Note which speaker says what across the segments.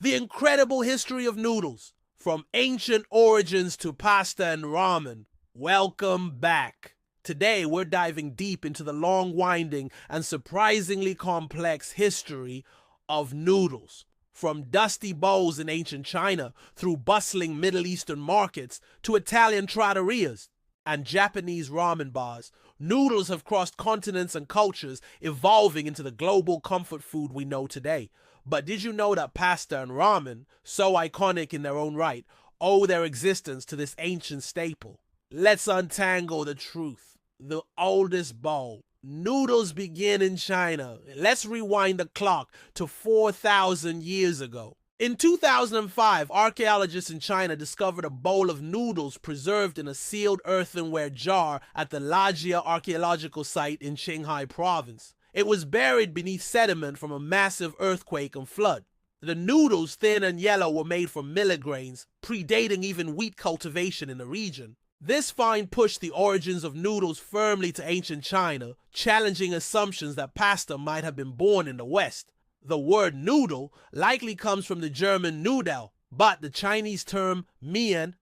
Speaker 1: The incredible history of noodles, from ancient origins to pasta and ramen. Welcome back. Today, we're diving deep into the long, winding, and surprisingly complex history of noodles. From dusty bowls in ancient China, through bustling Middle Eastern markets, to Italian trattorias and Japanese ramen bars, noodles have crossed continents and cultures, evolving into the global comfort food we know today. But did you know that pasta and ramen, so iconic in their own right, owe their existence to this ancient staple? Let's untangle the truth. The oldest bowl. Noodles begin in China. Let's rewind the clock to 4,000 years ago. In 2005, archaeologists in China discovered a bowl of noodles preserved in a sealed earthenware jar at the Lajia archaeological site in Qinghai province. It was buried beneath sediment from a massive earthquake and flood. The noodles, thin and yellow, were made from millet grains, predating even wheat cultivation in the region. This find pushed the origins of noodles firmly to ancient China, challenging assumptions that pasta might have been born in the West. The word noodle likely comes from the German Nudel, but the Chinese term mian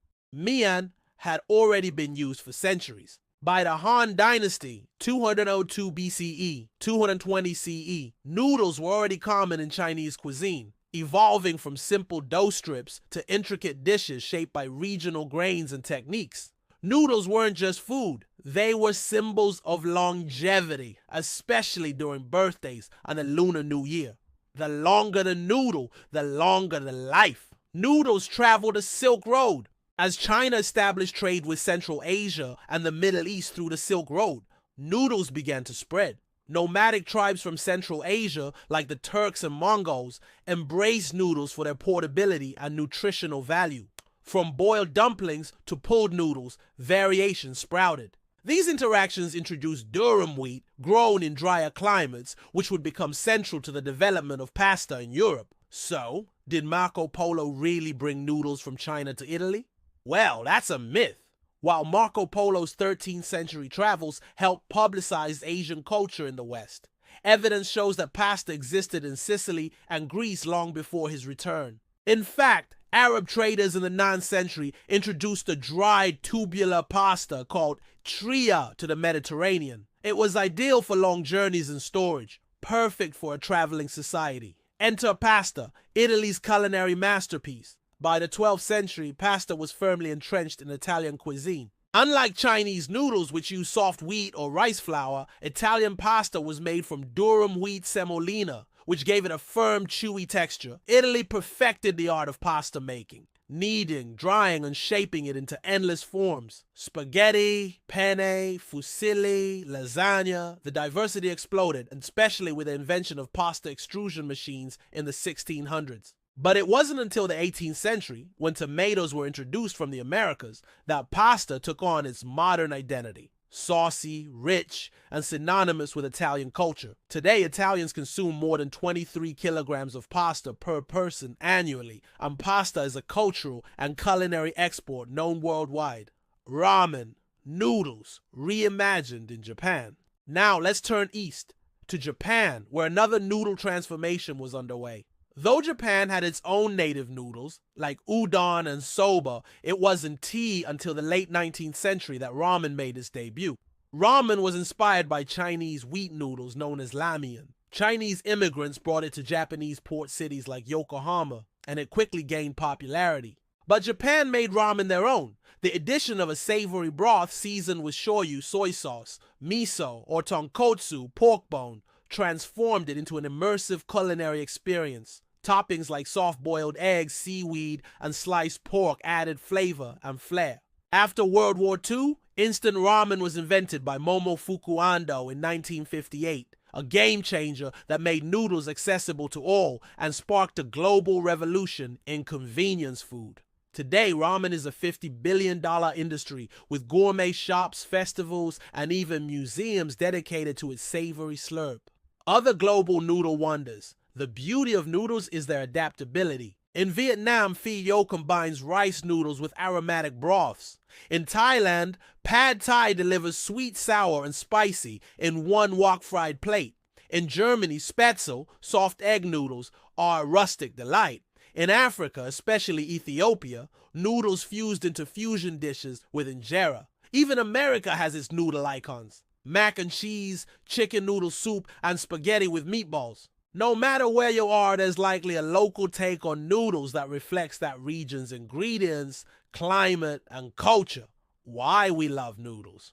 Speaker 1: had already been used for centuries. By the Han Dynasty, 202 BCE, 220 CE, noodles were already common in Chinese cuisine, evolving from simple dough strips to intricate dishes shaped by regional grains and techniques. Noodles weren't just food, they were symbols of longevity, especially during birthdays and the Lunar New Year. The longer the noodle, the longer the life. Noodles traveled the Silk Road. As China established trade with Central Asia and the Middle East through the Silk Road, noodles began to spread. Nomadic tribes from Central Asia, like the Turks and Mongols, embraced noodles for their portability and nutritional value. From boiled dumplings to pulled noodles, variations sprouted. These interactions introduced durum wheat, grown in drier climates, which would become central to the development of pasta in Europe. So, did Marco Polo really bring noodles from China to Italy? Well, that's a myth. While Marco Polo's 13th century travels helped publicize Asian culture in the West, evidence shows that pasta existed in Sicily and Greece long before his return. In fact, Arab traders in the 9th century introduced a dried tubular pasta called tria to the Mediterranean. It was ideal for long journeys and storage, perfect for a traveling society. Enter pasta, Italy's culinary masterpiece. By the 12th century, pasta was firmly entrenched in Italian cuisine. Unlike Chinese noodles, which use soft wheat or rice flour, Italian pasta was made from durum wheat semolina, which gave it a firm, chewy texture. Italy perfected the art of pasta making, kneading, drying, and shaping it into endless forms. Spaghetti, penne, fusilli, lasagna. The diversity exploded, especially with the invention of pasta extrusion machines in the 1600s. But it wasn't until the 18th century, when tomatoes were introduced from the Americas, that pasta took on its modern identity. Saucy, rich, and synonymous with Italian culture. Today, Italians consume more than 23 kilograms of pasta per person annually, and pasta is a cultural and culinary export known worldwide. Ramen, noodles, reimagined in Japan. Now let's turn east, to Japan, where another noodle transformation was underway. Though Japan had its own native noodles, like udon and soba, it wasn't tea until the late 19th century that ramen made its debut. Ramen was inspired by Chinese wheat noodles known as ramen. Chinese immigrants brought it to Japanese port cities like Yokohama, and it quickly gained popularity. But Japan made ramen their own. The addition of a savory broth seasoned with shoyu soy sauce, miso, or tonkotsu pork bone transformed it into an immersive culinary experience. Toppings like soft-boiled eggs, seaweed, and sliced pork added flavor and flair. After World War II, instant ramen was invented by Momofuku Ando in 1958, a game changer that made noodles accessible to all and sparked a global revolution in convenience food. Today, ramen is a $50 billion industry with gourmet shops, festivals, and even museums dedicated to its savory slurp. Other global noodle wonders. The beauty of noodles is their adaptability. In Vietnam, phi yo combines rice noodles with aromatic broths. In Thailand, pad thai delivers sweet, sour, and spicy in one wok-fried plate. In Germany, spätzle, soft egg noodles, are a rustic delight. In Africa, especially Ethiopia, noodles fused into fusion dishes with injera. Even America has its noodle icons: mac and cheese, chicken noodle soup, and spaghetti with meatballs. No matter where you are, there's likely a local take on noodles that reflects that region's ingredients, climate, and culture. Why we love noodles.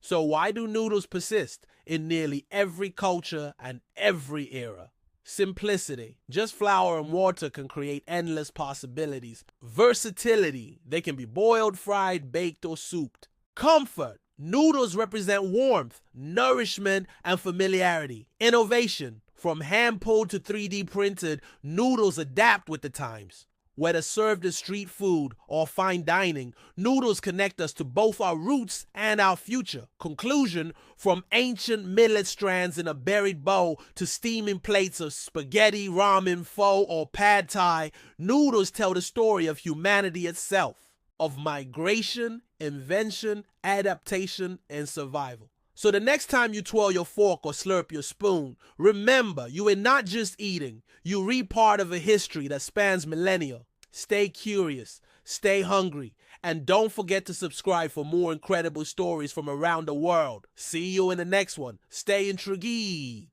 Speaker 1: So why do noodles persist in nearly every culture and every era? Simplicity. Just flour and water can create endless possibilities. Versatility. They can be boiled, fried, baked, or souped. Comfort. Noodles represent warmth, nourishment, and familiarity. Innovation. From hand-pulled to 3D printed, noodles adapt with the times. Whether served as street food or fine dining, noodles connect us to both our roots and our future. Conclusion: from ancient millet strands in a buried bowl to steaming plates of spaghetti, ramen, pho, or pad thai, noodles tell the story of humanity itself, of migration, invention, adaptation, and survival. So the next time you twirl your fork or slurp your spoon, remember, you are not just eating, you read part of a history that spans millennia. Stay curious, stay hungry, and don't forget to subscribe for more incredible stories from around the world. See you in the next one. Stay intrigued.